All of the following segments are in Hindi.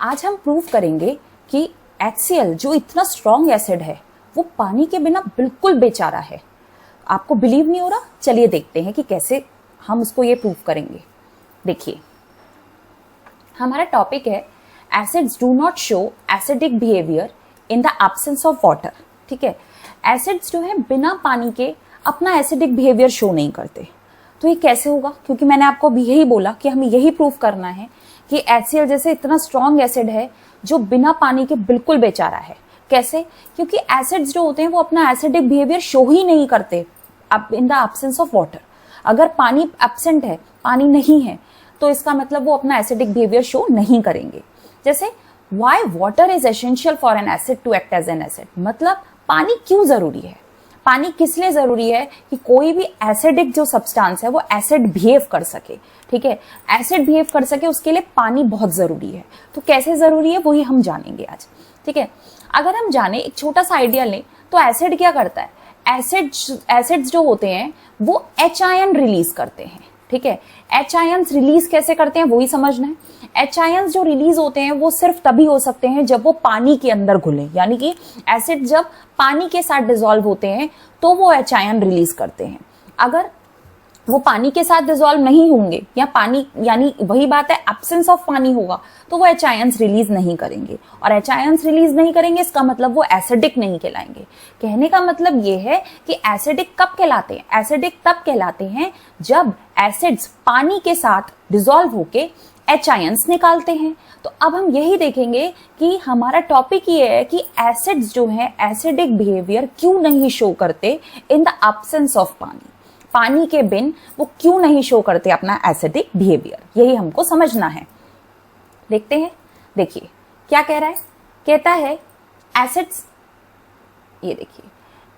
आज हम प्रूव करेंगे कि HCl जो इतना स्ट्रॉन्ग एसिड है वो पानी के बिना बिल्कुल बेचारा है। आपको बिलीव नहीं हो रहा? चलिए देखते हैं कि कैसे हम उसको ये प्रूव करेंगे। देखिए, हमारा टॉपिक है acids do not show acidic behaviour in the absence of water. ठीक है, एसिड्स जो है बिना पानी के अपना एसिडिक बिहेवियर शो नहीं करते। तो ये कैसे होगा? क्योंकि मैंने आपको अभी यही बोला कि हमें यही प्रूव करना है कि HCl जैसे इतना स्ट्रॉन्ग एसिड है जो बिना पानी के बिल्कुल बेचारा है। कैसे? क्योंकि एसिड्स जो होते हैं वो अपना एसिडिक बिहेवियर शो ही नहीं करते इन द एब्सेंस ऑफ वाटर। अगर पानी एब्सेंट है, पानी नहीं है, तो इसका मतलब वो अपना एसिडिक बिहेवियर शो नहीं करेंगे। जैसे why water is essential for an acid to act as an acid, मतलब पानी क्यों जरूरी है? पानी किस लिए जरूरी है? कि कोई भी एसिडिक जो सब्सटेंस है वो एसिड बिहेव कर सके। ठीक है, एसिड बिहेव कर सके उसके लिए पानी बहुत जरूरी है। तो कैसे जरूरी है वही हम जानेंगे आज। ठीक है, अगर हम जाने, एक छोटा सा आइडिया लें तो एसिड क्या करता है? एसिड्स जो होते हैं वो H आयन रिलीज करते हैं। ठीक है, H आयन्स रिलीज कैसे करते हैं वही समझना है। H आयन्स जो रिलीज होते हैं वो सिर्फ तभी हो सकते हैं जब वो पानी के अंदर घुले, यानी कि एसिड जब पानी के साथ डिसॉल्व होते हैं तो वो H आयन रिलीज करते हैं। अगर वो पानी के साथ डिसॉल्व नहीं होंगे या पानी, यानी वही बात है एब्सेंस ऑफ पानी होगा, तो वो H आयन्स रिलीज नहीं करेंगे। और H आयन्स रिलीज नहीं करेंगे इसका मतलब वो एसिडिक नहीं कहलाएंगे। कहने का मतलब ये है कि एसिडिक कब कहलाते हैं? एसिडिक तब कहलाते हैं जब एसिड्स पानी के साथ डिसॉल्व होके H आयन्स निकालते हैं। तो अब हम यही देखेंगे कि हमारा टॉपिक ये है कि एसिड्स जो है एसिडिक बिहेवियर क्यों नहीं शो करते इन द एब्सेंस ऑफ पानी। पानी के बिन वो क्यों नहीं शो करते अपना एसिडिक बिहेवियर, यही हमको समझना है। देखते हैं, देखिए क्या कह रहा है। कहता है एसिड्स, ये देखिए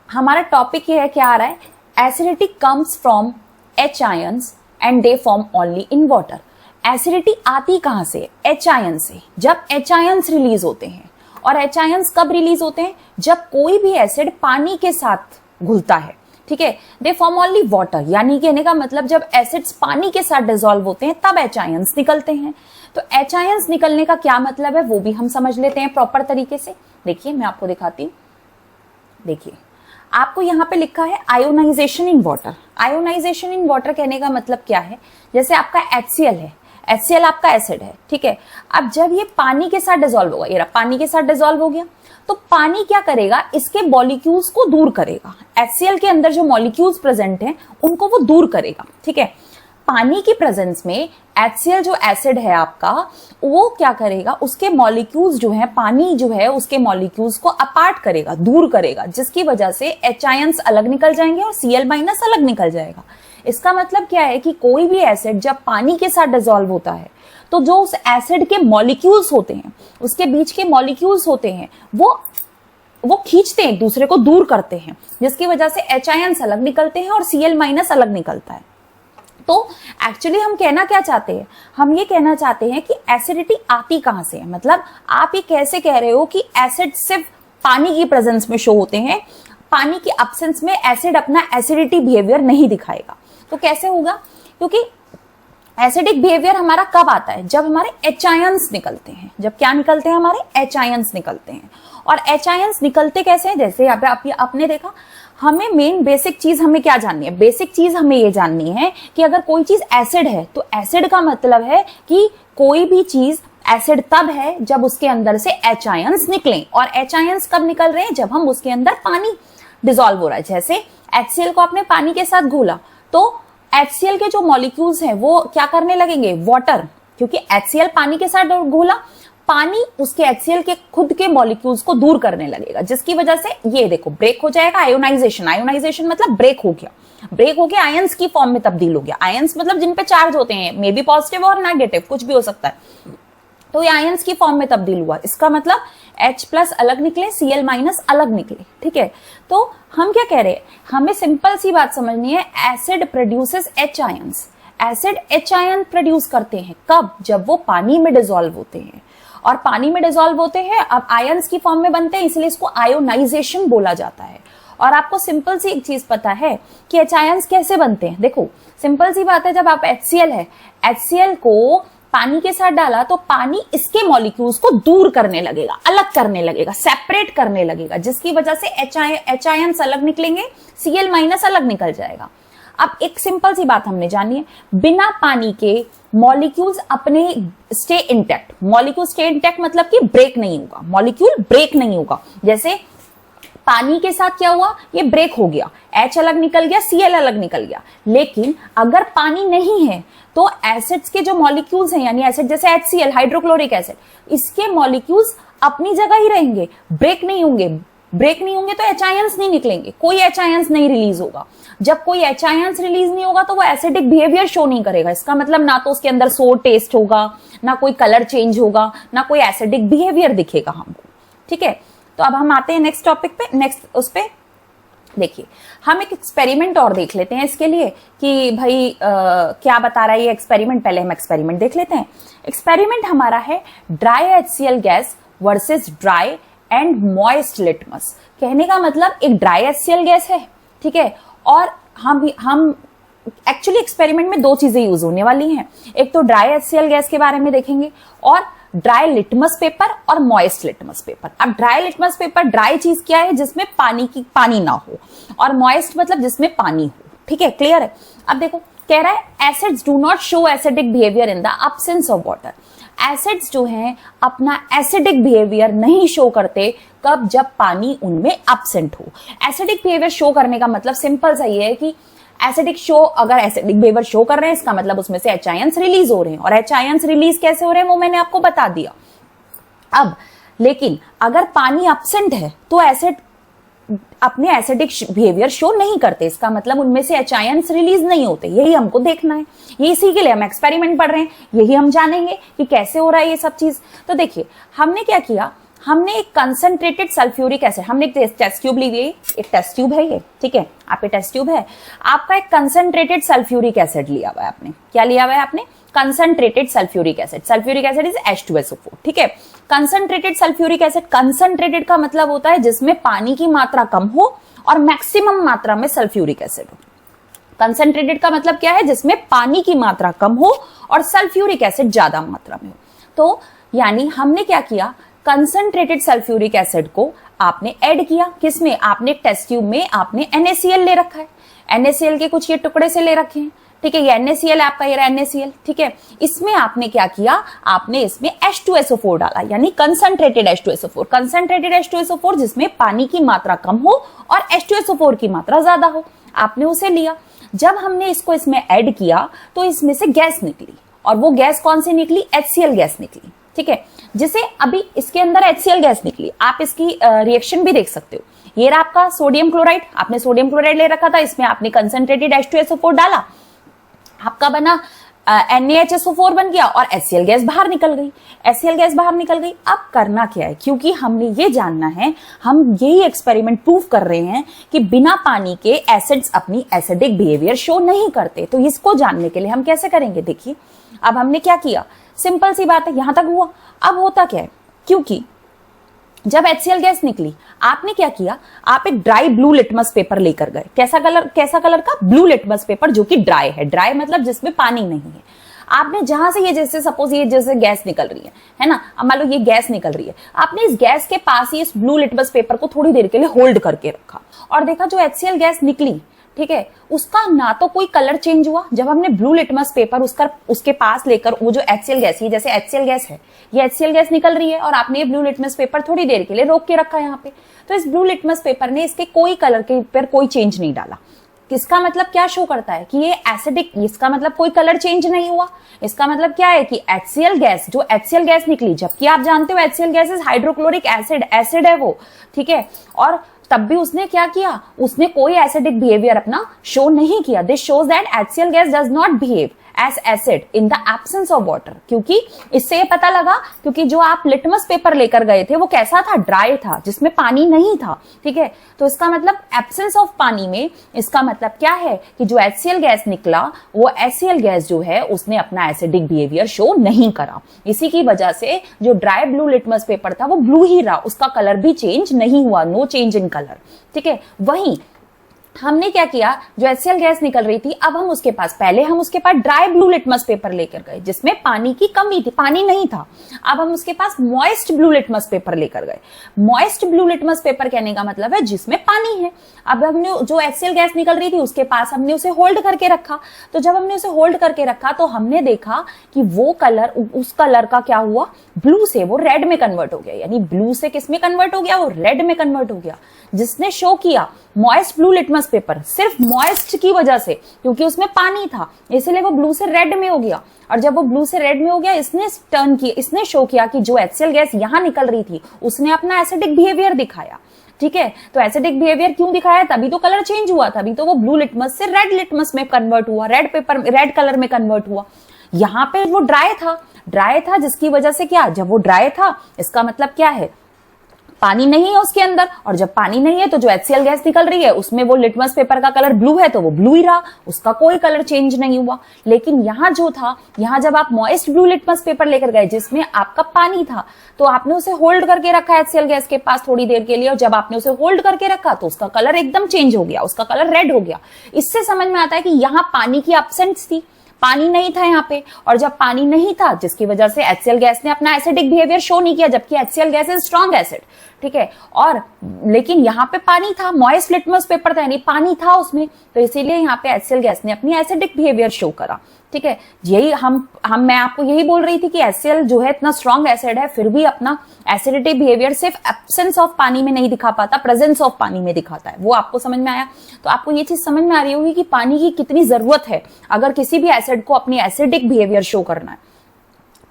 हमारा टॉपिक ये है, क्या आ रहा है? Acidity comes from H ions and they form only in water. Acidity आती कहां से? H आयन से। जब H आयन्स रिलीज होते हैं, और H आयन्स कब रिलीज होते हैं? जब कोई भी एसिड पानी के साथ घुलता है। ठीक है, दे फॉर्म ओनली वाटर, यानी कहने का मतलब जब एसिड्स पानी के साथ डिसॉल्व होते हैं तब H आयन्स निकलते हैं। तो H आयन्स निकलने का क्या मतलब है वो भी हम समझ लेते हैं प्रॉपर तरीके से। देखिए मैं आपको दिखाती हूं। देखिए आपको यहाँ पे लिखा है ionisation in water. Ionisation in water कहने का मतलब क्या है? जैसे आपका HCl है, HCl आपका एसिड है। ठीक है, अब जब ये पानी के साथ डिसॉल्व होगा, ये पानी के साथ डिसॉल्व हो गया, तो पानी क्या करेगा? इसके मॉलिक्यूल्स को दूर करेगा। HCl के अंदर जो मॉलिक्यूल्स प्रेजेंट हैं उनको वो दूर करेगा। ठीक है, पानी की प्रेजेंस में HCl जो एसिड है आपका, वो क्या करेगा? उसके मॉलिक्यूल्स जो है, पानी जो है उसके मॉलिक्यूल्स को अपार्ट करेगा, दूर करेगा, जिसकी वजह से H आयन्स अलग निकल जाएंगे और Cl- अलग निकल जाएगा। इसका मतलब क्या है कि कोई भी एसिड जब पानी के साथ डिसॉल्व होता है तो जो उस एसिड के मॉलिक्यूल्स होते हैं, उसके बीच के मॉलिक्यूल्स होते हैं, वो खींचते हैं, एक दूसरे को दूर करते हैं, जिसकी वजह से H आयन्स अलग निकलते हैं और Cl- अलग निकलता है। तो एक्चुअली हम कहना क्या चाहते हैं? हम ये कहना चाहते हैं कि एसिडिटी आती कहां से है। मतलब आप ये कैसे कह रहे हो कि एसिड सिर्फ पानी की प्रेजेंस में शो होते हैं, पानी की एब्सेंस में एसिड अपना एसिडिटी बिहेवियर नहीं दिखाएगा? तो कैसे होगा? क्योंकि एसिडिक बिहेवियर हमारा कब आता है? जब हमारे H आयन्स निकलते हैं। जब क्या निकलते हैं? हमारे H आयन्स निकलते हैं। और H आयन्स निकलते कैसे हैं? जैसे यहाँ पे आपने देखा, हमें मेन बेसिक चीज हमें क्या जाननी है? बेसिक चीज हमें ये जाननी है कि अगर कोई चीज एसिड है तो एसिड का मतलब है कि कोई भी चीज एसिड तब है जब उसके अंदर से H आयन्स निकलें। और H आयन्स कब निकल रहे हैं? जब हम उसके अंदर पानी डिसॉल्व हो रहा है। जैसे HCl को आपने पानी के साथ घोला तो HCl के जो मॉलिक्यूल्स हैं वो क्या करने लगेंगे? वाटर, क्योंकि HCl पानी के साथ घोला, पानी उसके HCl के खुद के मॉलिक्यूल्स को दूर करने लगेगा, जिसकी वजह से ये देखो ब्रेक हो जाएगा। आयोनाइजेशन, आयोनाइजेशन मतलब ब्रेक हो गया, ब्रेक होके आयंस की फॉर्म में तब्दील हो गया। आयंस मतलब जिन पे चार्ज होते हैं, मे बी पॉजिटिव और नेगेटिव, कुछ भी हो सकता है। तो ये आयंस की फॉर्म में तब्दील हुआ, इसका मतलब H+ अलग निकले, Cl- अलग निकले। ठीक है, तो हम क्या कह रहे हैं? हमें सिंपल सी बात समझनी है, acid produces H ions. Acid H ion produce करते हैं कब? जब वो पानी में डिसॉल्व होते हैं। और पानी में डिसॉल्व होते हैं, अब आयंस की फॉर्म में बनते हैं, इसलिए इसको आयोनाइजेशन बोला जाता है। और आपको सिंपल सी एक चीज पता है कि H आयंस कैसे बनते हैं? देखो सिंपल सी बात है, जब आप HCl है, HCl को पानी के साथ डाला तो पानी इसके मॉलिक्यूल्स को दूर करने लगेगा, अलग करने लगेगा, सेपरेट करने लगेगा, जिसकी वजह से H आयंस अलग निकलेंगे, Cl- अलग निकल जाएगा। अब एक सिंपल सी बात हमने जानी है, बिना पानी के मॉलिक्यूल्स अपने stay intact, molecule stay intact मतलब कि ब्रेक नहीं होगा, मॉलिक्यूल ब्रेक नहीं होगा। जैसे पानी के साथ क्या हुआ, ये ब्रेक हो गया, H अलग निकल गया, Cl अलग निकल गया। लेकिन अगर पानी नहीं है तो एसिड्स के जो मॉलिक्यूल्स हैं, यानी एसिड जैसे HCl हाइड्रोक्लोरिक एसिड, इसके मॉलिक्यूल्स अपनी जगह ही रहेंगे, ब्रेक नहीं होंगे। ब्रेक नहीं होंगे तो H आयंस नहीं निकलेंगे, कोई H आयंस नहीं रिलीज होगा। जब कोई H आयंस रिलीज नहीं होगा तो वो एसिडिक बिहेवियर शो नहीं करेगा। इसका मतलब ना तो उसके अंदर सोर टेस्ट होगा, ना कोई कलर चेंज होगा, ना कोई एसिडिक बिहेवियर दिखेगा हमको। ठीक है, तो अब हम आते हैं नेक्स्ट टॉपिक पे। नेक्स्ट उस पे देखिए, हम एक एक्सपेरिमेंट और देख लेते हैं इसके लिए कि भाई क्या बता रहा है ये एक्सपेरिमेंट। पहले हम एक्सपेरिमेंट देख लेते हैं। एक्सपेरिमेंट हमारा है dry HCl gas versus dry and moist litmus. कहने का मतलब एक ड्राई HCl गैस है, ठीक है, और हम एक्चुअली एक्सपेरिमेंट में दो चीजें यूज होने वाली हैं। एक तो ड्राई HCl गैस के बारे में देखेंगे और ड्राई लिटमस पेपर और मॉइस्ट लिटमस पेपर। अब ड्राई लिटमस पेपर, ड्राई चीज क्या है, जिसमें पानी ना हो, और मॉइस्ट मतलब जिसमें पानी हो। ठीक है, क्लियर है। अब देखो, कह रहा है acids do not show acidic behaviour in the absence of water. Acids जो हैं अपना एसिडिक बिहेवियर नहीं शो करते, कब, जब पानी उनमें एब्सेंट हो। एसिडिक बिहेवियर शो करने का मतलब सिंपल सा ये है कि एसिडिक शो, अगर एसिडिक बिहेवियर शो कर रहे हैं इसका मतलब उसमें से H आयंस रिलीज हो रहे हैं, और H आयंस रिलीज कैसे हो रहे हैं वो मैंने आपको बता दिया। अब लेकिन अगर पानी एब्सेंट है तो एसिड अपने एसिडिक बिहेवियर शो नहीं करते, इसका मतलब उनमें से H आयंस रिलीज नहीं होते। यही हमको देखना है, ये इसी के लिए हम एक्सपेरिमेंट पढ़ रहे हैं, यही हम जानेंगे कि कैसे हो रहा है ये सब चीज। तो देखिए, हमने क्या किया, हमने एक कंसंट्रेटेड सल्फ्यूरिक एसिड, हमने एक टेस्ट ट्यूब ली हुई, एक टेस्ट ट्यूब है ये, ठीक है, आपके टेस्ट ट्यूब है, आपका एक कंसंट्रेटेड सल्फ्यूरिक एसिड लिया हुआ है आपने। क्या लिया हुआ है आपने? Concentrated sulphuric acid. Sulphuric acid is H2SO4, ठीक है। कंसंट्रेटेड सल्फ्यूरिक एसिड, कंसंट्रेटेड का मतलब होता है जिसमें पानी की मात्रा कम हो और मैक्सिमम मात्रा में सल्फ्यूरिक एसिड हो। कंसंट्रेटेड का मतलब क्या है, जिसमें पानी की मात्रा कम हो और सल्फ्यूरिक एसिड ज्यादा मात्रा में हो। तो यानी हमने क्या किया, कंसंट्रेटेड सल्फ्यूरिक एसिड को आपने ऐड किया, किसमें, आपने टेस्ट ट्यूब में आपने NaCl ले रखा है, NaCl के कुछ ये टुकड़े से ले रखे हैं, ठीक है, ये NaCl आपका, ये NaCl, ठीक है। इसमें आपने क्या किया, आपने इसमें H2SO4 डाला, यानी कंसंट्रेटेड H2SO4। कंसंट्रेटेड H2SO4 जिसमें पानी की मात्रा कम हो और H2SO4 की मात्रा ज्यादा हो, आपने उसे लिया। जब हमने इसको इसमें ऐड किया तो इसमें से गैस निकली, और वो गैस कौन सी निकली, HCl गैस निकली, ठीक है, जिसे अभी इसके अंदर HCl गैस निकली। आप इसकी रिएक्शन भी देख सकते हो। ये रहा आपका सोडियम क्लोराइड, आपने सोडियम क्लोराइड ले रखा था, इसमें आपने कंसंट्रेटेड H2SO4 डाला, आपका बना NaHSO4 बन गया और HCl गैस बाहर निकल गई, HCl गैस बाहर निकल गई। अब करना क्या है, क्योंकि हमने ये जानना है, हम यही एक्सपेरिमेंट प्रूव कर रहे हैं कि बिना पानी के एसिड्स अपनी एसिडिक बिहेवियर शो नहीं करते। तो इसको जानने के लिए हम कैसे करेंगे, देखिए, अब हमने क्या किया, सिंपल सी बात है, यहां तक हुआ। अब होता क्या है, क्योंकि जब HCl गैस निकली, आपने क्या किया, आप एक ड्राई ब्लू लिटमस पेपर लेकर गए। कैसा कलर का, ब्लू लिटमस पेपर, जो कि ड्राई है। ड्राई मतलब जिसमें पानी नहीं है। आपने जहां से ये, जैसे सपोज ये जैसे गैस निकल रही है ना, अब मान लो ये गैस निकल रही है, आपने इस गैस के पास ही इस ब्लू लिटमस पेपर को थोड़ी देर के लिए होल्ड करके रखा और देखा जो HCl गैस निकली, ठीक है, उसका ना तो कोई कलर चेंज हुआ। जब हमने ब्लू लिटमस पेपर उसके पास लेकर, वो जो HCl गैस, ये जैसे HCl गैस है, ये HCl गैस निकल रही है और आपने ये ब्लू लिटमस पेपर थोड़ी देर के लिए रोक के रखा यहाँ पे, तो इस ब्लू लिटमस पेपर ने इसके कोई कलर के ऊपर कोई चेंज नहीं डाला। इसका मतलब क्या शो करता है कि ये एसिडिक, इसका मतलब कोई कलर चेंज नहीं हुआ। इसका मतलब क्या है कि HCl गैस, जो HCl गैस निकली, जबकि आप जानते हो HCl gas is hydrochloric acid है वो, ठीक है, और तब भी उसने क्या किया, उसने कोई एसिडिक बिहेवियर अपना शो नहीं किया। This shows that HCl gas does not behave as acid in the absence of water. क्योंकि इससे ये पता लगा, क्योंकि जो आप लिटमस पेपर लेकर गए थे वो कैसा था, ड्राई था, जिसमें पानी नहीं था, ठीक है। तो इसका मतलब एब्सेंस ऑफ पानी में, इसका मतलब क्या है कि जो HCl गैस निकला, वो HCl गैस जो है उसने अपना एसिडिक बिहेवियर शो नहीं करा। इसी की वजह से जो ड्राई ब्लू लिटमस पेपर था वो ब्लू ही रहा, उसका कलर भी चेंज नहीं हुआ, नो चेंज इन कलर, ठीक है। वहीं हमने क्या किया, जो HCl गैस निकल रही थी, अब हम उसके पास, पहले हम उसके पास ड्राई ब्लू लिटमस पेपर लेकर गए जिसमें पानी की कमी थी, पानी नहीं था। अब हम उसके पास मॉइस्ट ब्लू लिटमस पेपर लेकर गए। मॉइस्ट ब्लू लिटमस पेपर कहने का मतलब है जिसमें पानी है। अब हमने जो HCl गैस निकल रही थी उसके पास हमने उसे होल्ड करके रखा। तो जब हमने उसे होल्ड करके रखा तो हमने देखा कि वो कलर, उस कलर का क्या हुआ, ब्लू से वो रेड में कन्वर्ट हो गया। यानी ब्लू से किस में कन्वर्ट हो गया, वो रेड में कन्वर्ट हो गया, जिसने शो किया मॉइस्ट ब्लू लिटमस पेपर सिर्फ मॉइस्ट की वजह से, क्योंकि उसमें पानी था, इसलिए वो ब्लू से रेड में हो गया। और जब वो ब्लू से रेड में हो गया, इसने टर्न किया, इसने शो किया कि जो HCl गैस यहां निकल रही थी उसने अपना एसिडिक बिहेवियर दिखाया। ठीक है, तो एसिडिक बिहेवियर क्यों दिखाया, तभी तो कलर चेंज हुआ, तभी तो वो ब्लू लिटमस से रेड लिटमस में कन्वर्ट हुआ, रेड कलर में कन्वर्ट हुआ। यहां पे वो ड्राई था जिसकी वजह से क्या, जब वो ड्राई था इसका मतलब क्या है, पानी नहीं है उसके अंदर, और जब पानी नहीं है तो जो HCl गैस निकल रही है उसमें वो लिटमस पेपर का कलर ब्लू है तो वो ब्लू ही रहा, उसका कोई कलर चेंज नहीं हुआ। लेकिन यहां जो था, यहां जब आप मॉइस्ट ब्लू लिटमस पेपर लेकर गए जिसमें आपका पानी था, तो आपने उसे होल्ड करके रखा HCl गैस के पास थोड़ी देर के लिए, और जब आपने उसे होल्ड करके रखा तो उसका कलर एकदम चेंज हो गया, उसका कलर रेड हो गया। इससे समझ में आता है कि यहां पानी की एब्सेंस थी, पानी नहीं था यहाँ पे, और जब पानी नहीं था जिसकी वजह से HCl गैस ने अपना एसिडिक बिहेवियर शो नहीं किया, जबकि HCl gas is strong acid. ठीक है, और लेकिन यहाँ पे पानी था, मॉइस्ट लिटमस पेपर था यानी पानी था उसमें, तो इसीलिए यहाँ पे HCl गैस ने अपनी एसिडिक बिहेवियर शो करा। ठीक है, यही मैं आपको यही बोल रही थी कि HCl जो है इतना स्ट्रॉन्ग एसिड है, फिर भी अपना एसिडिटी बिहेवियर सिर्फ एब्सेंस ऑफ पानी में नहीं दिखा पाता, प्रेजेंस ऑफ पानी में दिखाता है। वो आपको समझ में आया? तो आपको ये चीज समझ में आ रही होगी कि पानी की कितनी जरूरत है अगर किसी भी एसिड को अपनी एसिडिक बिहेवियर शो करना है।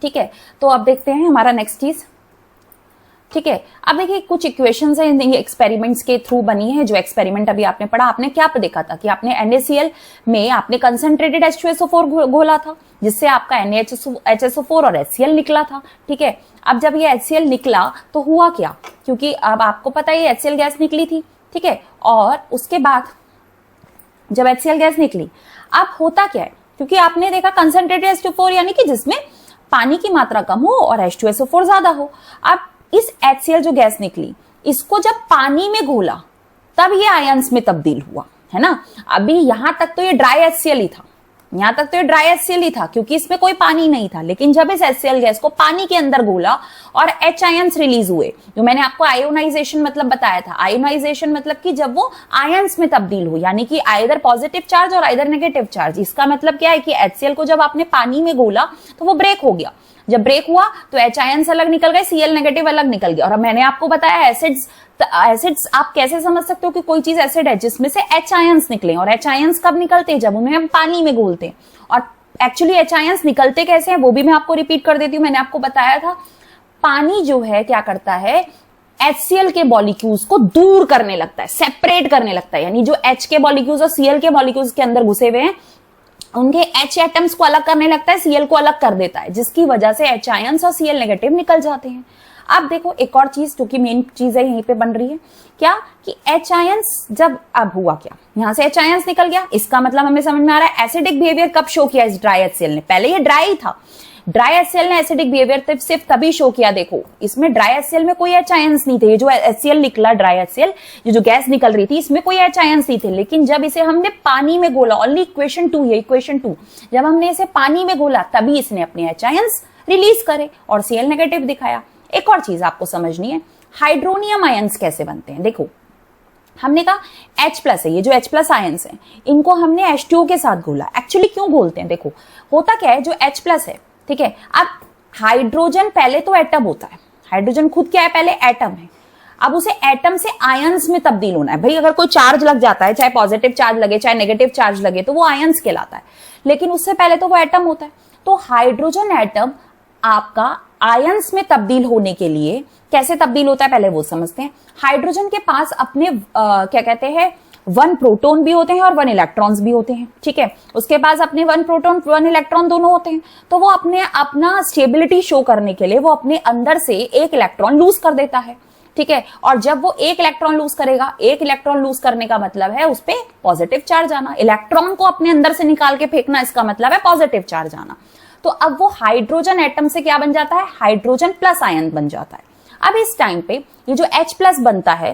ठीक है, तो अब देखते हैं हमारा नेक्स्ट चीज। ठीक है, अब देखिए कुछ इक्वेशंस हैं, एक्सपेरिमेंट्स के थ्रू बनी है। जो एक्सपेरिमेंट अभी आपने पढ़ा, आपने क्या देखा था कि आपने NaCl में आपने कंसंट्रेटेड H2SO4 घोला था जिससे आपका NaHSO4 और HCl निकला था। ठीक है, अब जब ये HCl निकला तो हुआ क्या, क्योंकि अब आपको पता है ये HCl गैस निकली थी। ठीक है, और उसके बाद जब HCl गैस निकली, अब होता क्या है, क्योंकि आपने देखा कंसंट्रेटेड H2O4 यानी कि जिसमें पानी की मात्रा कम हो और H2SO4 ज्यादा हो। अब इस HCl जो गैस निकली, इसको जब पानी में घोला तब ये आयंस में तब्दील हुआ, है ना। अभी यहां तक तो ये ड्राई HCl ही था, यहां तक तो ये ड्राई HCl ही था क्योंकि इसमें कोई पानी नहीं था। लेकिन जब इस HCl गैस को पानी के अंदर घोला और H आयंस रिलीज हुए, जो मैंने आपको आयोनाइजेशन मतलब बताया था, आयोनाइजेशन मतलब कि जब वो आयंस में तब्दील हो, यानी कि आइदर पॉजिटिव चार्ज और आइदर नेगेटिव चार्ज। इसका मतलब क्या है कि HCl को जब आपने पानी में घोला तो वो ब्रेक हो गया, जब ब्रेक हुआ तो H आयंस अलग निकल गए, Cl नेगेटिव अलग निकल गया। और मैंने आपको बताया एसिड्स आप कैसे समझ सकते हो कि कोई चीज एसिड है जिसमें से H आयंस निकले, और H आयंस कब निकलते हैं, जब उन्हें हम पानी में घोलते हैं। और एक्चुअली H आयंस निकलते कैसे हैं वो भी मैं आपको रिपीट कर देती हूँ। मैंने आपको बताया था पानी जो है क्या करता है, HCl के मॉलिक्यूल्स को दूर करने लगता है, सेपरेट करने लगता है। यानी जो H के मॉलिक्यूल्स और Cl के मॉलिक्यूल्स के अंदर घुसे हुए हैं उनके H एटम्स को अलग करने लगता है, Cl को अलग कर देता है, जिसकी वजह से H आयंस और Cl नेगेटिव निकल जाते हैं। अब देखो एक और चीज जो कि मेन चीज है यहीं पे बन रही है, क्या कि H आयंस जब, अब हुआ क्या, यहां से H आयंस निकल गया, इसका मतलब हमें समझ में आ रहा है एसिडिक बिहेवियर कब शो किया इस ड्राई HCl ने। पहले ये ड्राई था, ड्राई HCl ने एसिडिक बिहेवियर सिर्फ तभी शो किया, देखो इसमें ड्राई HCl में कोई H आयंस नहीं थे, ये जो HCl निकला ड्राई HCl, ये जो गैस निकल रही थी इसमें कोई H आयंस नहीं थे। लेकिन जब इसे हमने पानी में घोला, ओनली इक्वेशन 2 है, इक्वेशन 2, जब हमने इसे पानी में घोला तभी इसने अपने H आयंस रिलीज करे और Cl नेगेटिव दिखाया। एक और चीज आपको समझनी है, हाइड्रोनियम आयंस कैसे बनते हैं। देखो हमने कहा H+ है, ये जो H+ आयंस हैं इनको हमने H2O के साथ घोला। एक्चुअली क्यों घोलते हैं, देखो होता क्या है, जो H+ है, ठीक है, अब हाइड्रोजन पहले तो एटम होता है, हाइड्रोजन खुद क्या है, पहले एटम है। अब उसे एटम से आयंस में तब्दील होना है। भाई अगर कोई चार्ज लग जाता है, चाहे पॉजिटिव चार्ज लगे चाहे नेगेटिव चार्ज लगे, तो वो आयंस कहलाता है, लेकिन उससे पहले तो वो एटम होता है। तो हाइड्रोजन एटम आपका आयंस में तब्दील होने के लिए कैसे तब्दील होता है पहले वो समझते हैं। हाइड्रोजन के पास अपने क्या कहते हैं 1 प्रोटॉन भी होते हैं और 1 इलेक्ट्रॉन्स भी होते हैं। ठीक है, उसके पास अपने 1 प्रोटॉन 1 इलेक्ट्रॉन दोनों होते हैं। तो वो अपना स्टेबिलिटी शो करने के लिए वो अपने अंदर से 1 इलेक्ट्रॉन लूज कर देता है। ठीक है, और जब वो 1 इलेक्ट्रॉन लूज करेगा, 1 इलेक्ट्रॉन लूज करने का मतलब है उस पे पॉजिटिव चार्ज आना, इलेक्ट्रॉन को अपने अंदर से निकाल के फेंकना, इसका मतलब है पॉजिटिव चार्ज आना। तो अब वो हाइड्रोजन एटम से क्या बन जाता है, हाइड्रोजन प्लस आयन बन जाता है। अब इस टाइम पे ये जो H+ बनता है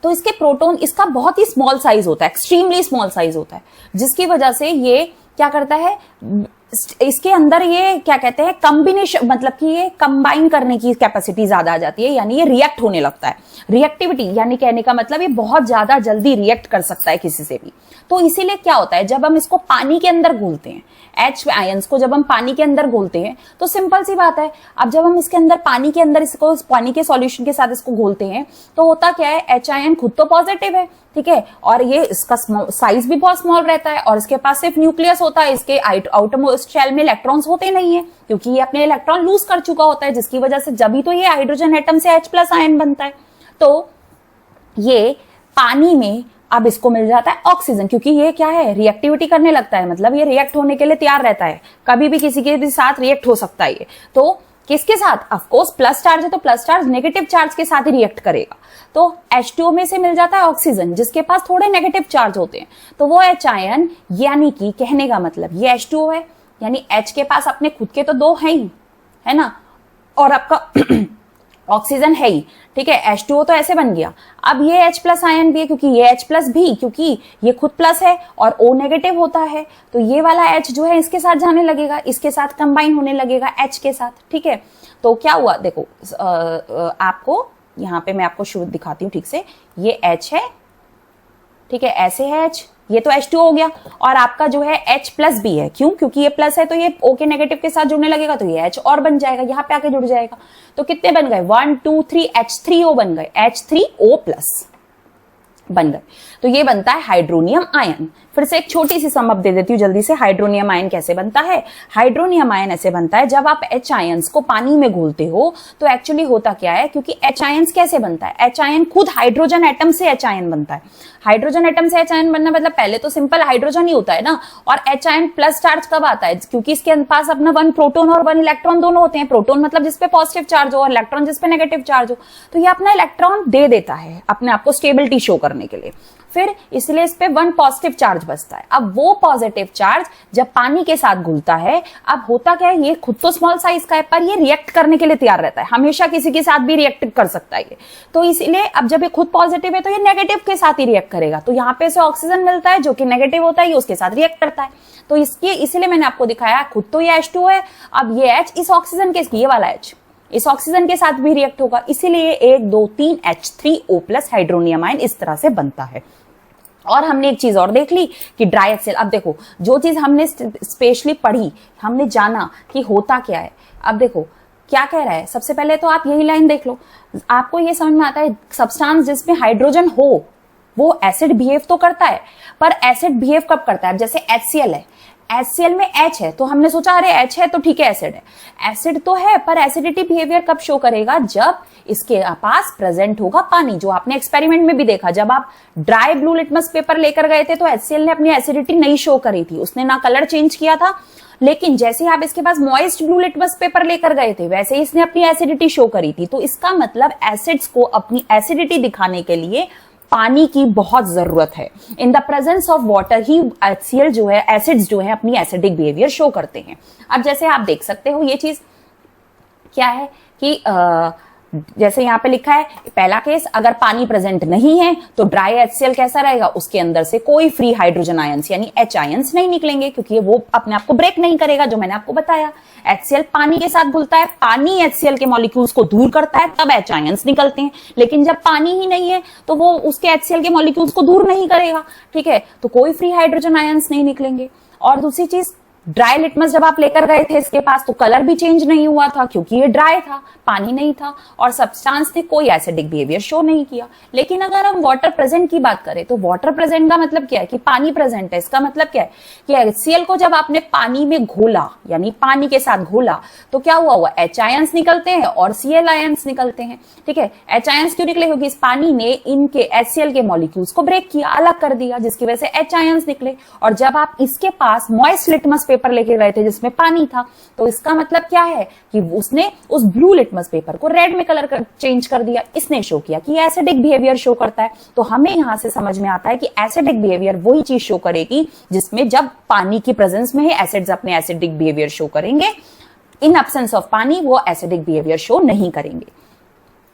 तो इसके प्रोटॉन, इसका बहुत ही स्मॉल साइज होता है, एक्सट्रीमली स्मॉल साइज होता है, जिसकी वजह से ये क्या करता है, इसके अंदर ये क्या कहते हैं कॉम्बिनेशन, मतलब कि ये कंबाइन करने की कैपेसिटी ज्यादा आ जाती है, यानी ये रिएक्ट होने लगता है। रिएक्टिविटी यानी कहने का मतलब ये बहुत ज्यादा जल्दी रिएक्ट कर सकता है किसी से भी। तो इसीलिए क्या होता है, जब हम इसको पानी के अंदर घोलते हैं, H आयंस को जब हम पानी के अंदर घोलते हैं, तो सिंपल सी बात है, अब जब हम इसके अंदर पानी के अंदर इसको पानी के सॉल्यूशन के साथ इसको घोलते हैं, तो होता क्या है, H आयन खुद तो पॉजिटिव है, ठीक है, और ये इसका साइज भी बहुत स्मॉल रहता है, और इसके पास सिर्फ न्यूक्लियस होता है, इसके आउटरमोस्ट शेल में इलेक्ट्रॉन्स होते नहीं है, क्योंकि ये अपने इलेक्ट्रॉन लूज कर चुका होता है, जिसकी वजह से जब ही तो ये हाइड्रोजन एटम से H+ आयन बनता है। तो ये पानी में अब इसको मिल जाता है ऑक्सीजन, क्योंकि ये क्या है, रिएक्टिविटी करने लगता है, मतलब ये रिएक्ट होने के लिए तैयार रहता है, कभी भी किसी के भी साथ रिएक्ट हो सकता है ये। तो किसके साथ, ऑफ कोर्स प्लस चार्ज है तो प्लस चार्ज नेगेटिव चार्ज के साथ ही रिएक्ट करेगा। तो H2O में से मिल जाता है ऑक्सीजन, जिसके पास थोड़े नेगेटिव चार्ज होते हैं, तो वो H आयन, यानी कि कहने का मतलब ये H2O है, यानी H के पास अपने खुद के तो दो है ही, है ना, और आपका ऑक्सीजन है ही, ठीक है, H2O तो ऐसे बन गया। अब ये H+ आयन भी है, क्योंकि ये H+ भी, क्योंकि ये खुद प्लस है और O नेगेटिव होता है, तो ये वाला H जो है इसके साथ जाने लगेगा, इसके साथ कंबाइन होने लगेगा H के साथ, ठीक है। तो क्या हुआ, देखो आपको यहाँ पे मैं आपको शुरू दिखाती हूँ ठीक से, ये H है, ठीक है, ऐसे है H, ये तो H2 हो गया, और आपका जो है H+ भी है, क्यों, क्योंकि ये प्लस है तो ये O के नेगेटिव के साथ जुड़ने लगेगा, तो ये H और बन जाएगा, यहाँ पे आके जुड़ जाएगा। तो कितने बन गए, 1 2 3 H3O बन गए, H3O+ बन गए। तो ये बनता है हाइड्रोनियम आयन। फिर से एक छोटी सी समअप दे देती हूँ जल्दी से, हाइड्रोनियम आयन कैसे बनता है। हाइड्रोनियम आयन ऐसे बनता है, जब आप H आयंस को पानी में घोलते हो तो एक्चुअली होता क्या है, क्योंकि H आयंस कैसे बनता है, H आयन खुद हाइड्रोजन एटम से H आयन बनता है। हाइड्रोजन एटम से H आयन बनना मतलब पहले तो सिंपल हाइड्रोजन ही होता है ना, और H आयन प्लस चार्ज कब आता है, क्योंकि इसके पास अपना 1 प्रोटॉन और 1 इलेक्ट्रॉन दोनों होते हैं। प्रोटॉन मतलब जिसपे पॉजिटिव चार्ज हो और इलेक्ट्रॉन जिसपे नेगेटिव चार्ज हो, तो ये अपना इलेक्ट्रॉन दे देता है अपने आप को स्टेबिलिटी शो करने के लिए, फिर इसलिए इस पे 1 पॉजिटिव चार्ज बचता है। अब वो पॉजिटिव चार्ज जब पानी के साथ घुलता है, अब होता क्या है, ये खुद तो स्मॉल साइज का है पर ये रिएक्ट करने के लिए तैयार रहता है, हमेशा किसी के साथ भी रिएक्ट कर सकता है ये। तो इसीलिए अब जब ये खुद पॉजिटिव है तो ये नेगेटिव के साथ ही रिएक्ट करेगा, तो यहाँ पे इसे ऑक्सीजन मिलता है जो कि नेगेटिव होता है, ये उसके साथ रिएक्ट करता है। तो इसके इसीलिए मैंने आपको दिखाया, खुद तो ये H2 है, अब ये H इस ऑक्सीजन के, ये वाला H इस ऑक्सीजन के साथ भी रिएक्ट होगा, इसीलिए 1 2 3 H3O+ हाइड्रोनियम आयन इस तरह से बनता है। और हमने एक चीज और देख ली कि ड्राई HCl, अब देखो जो चीज हमने स्पेशली पढ़ी, हमने जाना कि होता क्या है। अब देखो क्या कह रहा है, सबसे पहले तो आप यही लाइन देख लो, आपको ये समझ में आता है सब्सटेंस जिसमें हाइड्रोजन हो वो एसिड बिहेव तो करता है, पर एसिड बिहेव कब करता है, जैसे HCl है, HCl में H है तो हमने सोचा अरे H है तो ठीक है, एसिड है, एसिड तो है पर एसिडिटी बिहेवियर कब शो करेगा, जब इसके पास प्रेजेंट होगा पानी, जो आपने एक्सपेरिमेंट में भी देखा, जब आप ड्राई ब्लू लिटमस पेपर लेकर गए थे तो HCl ने अपनी एसिडिटी नहीं शो करी थी, उसने ना कलर चेंज किया था, लेकिन जैसे आप इसके पास मॉइस्ट ब्लू लिटमस पेपर लेकर गए थे वैसे ही इसने अपनी एसिडिटी शो करी थी। तो इसका मतलब एसिड्स को अपनी एसिडिटी दिखाने के लिए पानी की बहुत जरूरत है। In the presence of water he HCl जो है, एसिड्स जो है अपनी एसिडिक बिहेवियर शो करते हैं। अब जैसे आप देख सकते हो ये चीज क्या है कि जैसे यहाँ पे लिखा है पहला केस, अगर पानी प्रेजेंट नहीं है तो ड्राई HCl कैसा रहेगा, उसके अंदर से कोई फ्री हाइड्रोजन आयंस यानी H आयंस नहीं निकलेंगे, क्योंकि वो अपने आप को ब्रेक नहीं करेगा, जो मैंने आपको बताया। HCl पानी के साथ घुलता है, पानी HCl के मॉलिक्यूल्स को दूर करता है, तब H आयंस निकलते हैं, लेकिन जब पानी ही नहीं है तो वो उसके HCl के मॉलिक्यूल्स को दूर नहीं करेगा, ठीक है, तो कोई फ्री हाइड्रोजन आयंस नहीं निकलेंगे। और दूसरी चीज, ड्राई लिटमस जब आप लेकर गए थे इसके पास तो कलर भी चेंज नहीं हुआ था, क्योंकि ये ड्राई था, पानी नहीं था, और सब्सटेंस ने कोई एसिडिक बिहेवियर शो नहीं किया। लेकिन अगर हम वाटर प्रेजेंट की बात करें तो वाटर प्रेजेंट का मतलब क्या है कि पानी प्रेजेंट है। इसका मतलब क्या है कि HCl को जब आपने पानी में घोला यानी पानी के साथ घोला तो क्या हुआ H आयंस निकलते हैं और Cl आयंस निकलते हैं, ठीक है। H आयंस क्यों निकले, क्योंकि इस पानी ने इनके HCl के मॉलिक्यूल्स को ब्रेक किया, अलग कर दिया, जिसकी वजह से H आयंस निकले। और जब आप इसके पास मॉइस्ट लिटमस पेपर लेके गए थे जिसमें पानी था, तो इसका मतलब क्या है कि उसने उस ब्लू लिटमस पेपर को रेड में कलर चेंज कर दिया, इसने शो किया कि एसिडिक बिहेवियर शो करता है। तो हमें यहां से समझ में आता है कि एसिडिक बिहेवियर वही चीज शो करेगी जिसमें जब पानी की प्रेजेंस में है एसिड्स अपने एसिडिक बिहेवियर शो करेंगे, इन एब्सेंस ऑफ पानी वो एसिडिक बिहेवियर शो नहीं करेंगे।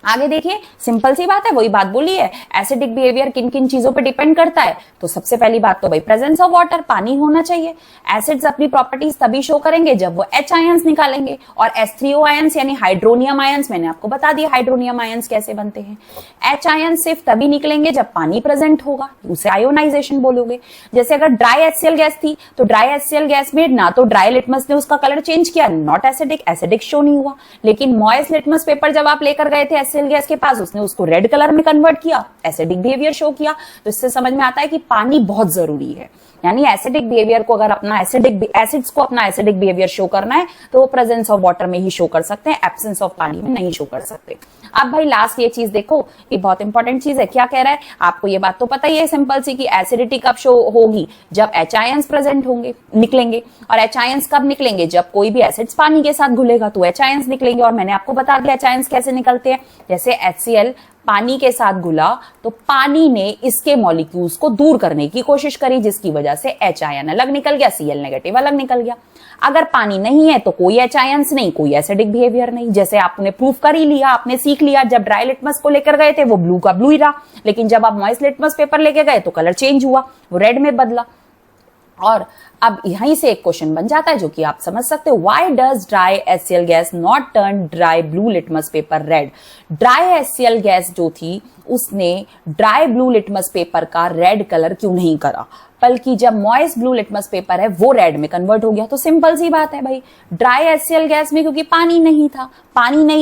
आगे देखिए, सिंपल सी बात है, वही बात बोली है, एसिडिक बिहेवियर किन किन चीजों पे डिपेंड करता है। तो सबसे पहली बात तो भाई प्रेजेंस ऑफ वाटर, पानी होना चाहिए। एसिड्स अपनी प्रॉपर्टीज तभी शो करेंगे जब वो H आयंस निकालेंगे, और H3O आयंस यानी हाइड्रोनियम आयंस, मैंने आपको बता दिया हाइड्रोनियम आयंस कैसे बनते हैं। H आयंस सिर्फ तभी निकलेंगे जब पानी प्रेजेंट होगा, उसे आयोनाइजेशन बोलोगे। जैसे अगर ड्राई HCl गैस थी तो ड्राई HCl गैस में ना तो ड्राई लिटमस ने उसका कलर चेंज किया, नॉट एसिडिक, एसिडिक शो नहीं हुआ। लेकिन मॉइस्ट लिटमस पेपर जब आप लेकर गए थे HCl गैस के पास, उसने उसको रेड कलर में कन्वर्ट किया, एसिडिक बिहेवियर शो किया। तो इससे समझ में आता है कि पानी बहुत जरूरी है। यानी एसिडिक बिहेवियर को अगर अपना एसिड्स को अपना एसिडिक बिहेवियर शो करना है तो वो प्रेजेंस ऑफ वाटर में ही शो कर सकते हैं, एब्सेंस ऑफ पानी में नहीं शो कर सकते। अब भाई लास्ट ये चीज देखो, ये बहुत इंपॉर्टेंट चीज है। क्या कह रहा है, आपको ये बात तो पता ही है सिंपल सी, कि एसिडिटी कब शो होगी, जब H आयंस प्रेजेंट होंगे, निकलेंगे। और H आयंस कब निकलेंगे, जब कोई भी एसिड्स पानी के साथ घुलेगा तो H आयंस निकलेंगे। और मैंने आपको बता दिया H आयंस कैसे निकलते हैं। जैसे HCl पानी के साथ घुला तो पानी ने इसके मॉलिक्यूल्स को दूर करने की कोशिश करी, जिसकी वजह से H आयन अलग निकल गया, Cl नेगेटिव अलग निकल गया। अगर पानी नहीं है तो कोई H आयंस नहीं, कोई एसिडिक बिहेवियर नहीं। जैसे आपने प्रूफ कर ही लिया, आपने सीख लिया, जब ड्राई लिटमस को लेकर गए थे वो ब्लू का ब्लू ही रहा, लेकिन जब आप मॉइस्ट लिटमस पेपर लेके गए तो कलर चेंज हुआ, वो रेड में बदला। और अब यहीं से एक क्वेश्चन बन जाता है जो कि आप समझ सकते हो, why does dry HCl gas not turn dry blue litmus paper red. Dry HCl gas जो थी उसने ड्राई ब्लू लिटमस पेपर का रेड कलर क्यों नहीं करा, बल्कि जब मॉइस्ट ब्लू लिटमस पेपर है वो रेड में कन्वर्ट हो गया। तो सिंपल सी बात है भाई, ड्राई HCl गैस में क्योंकि पानी नहीं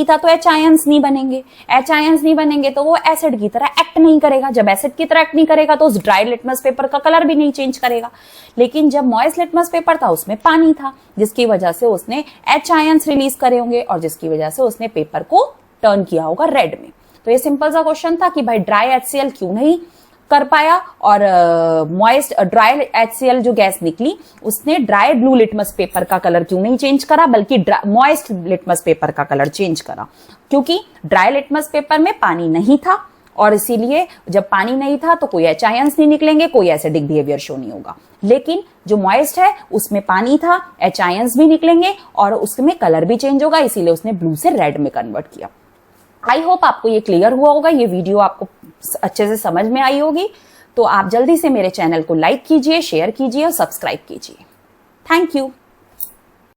था तो H आयंस नहीं बनेंगे, H आयंस नहीं बनेंगे तो वो एसिड की तरह एक्ट नहीं करेगा। जब एसिड की तरह एक्ट नहीं करेगा तो उस ड्राई लिटमस पेपर का कलर भी नहीं चेंज करेगा। लेकिन जब मॉइस्ट लिटमस पेपर था उसमें पानी था, जिसकी वजह से उसने H आयंस रिलीज करे होंगे और जिसकी वजह से उसने पेपर को टर्न किया होगा रेड में। तो ये सिंपल सा क्वेश्चन था कि भाई ड्राई HCl क्यों नहीं कर पाया, और मॉइस्ट ड्राई HCl जो गैस निकली उसने ड्राई ब्लू लिटमस पेपर का कलर क्यों नहीं चेंज करा, बल्कि मॉइस्ट लिटमस पेपर का कलर चेंज करा। क्योंकि ड्राई लिटमस पेपर में पानी नहीं था, और इसीलिए जब पानी नहीं था तो कोई H आयंस नहीं निकलेंगे, कोई एसिडिक बिहेवियर शो नहीं होगा। लेकिन जो मॉइस्ट है उसमें पानी था, H आयंस भी निकलेंगे और उसमें कलर भी चेंज होगा, इसीलिए उसने ब्लू से रेड में कन्वर्ट किया। आई होप आपको ये क्लियर हुआ होगा, ये वीडियो आपको अच्छे से समझ में आई होगी। तो आप जल्दी से मेरे चैनल को लाइक कीजिए, शेयर कीजिए और सब्सक्राइब कीजिए। Thank you.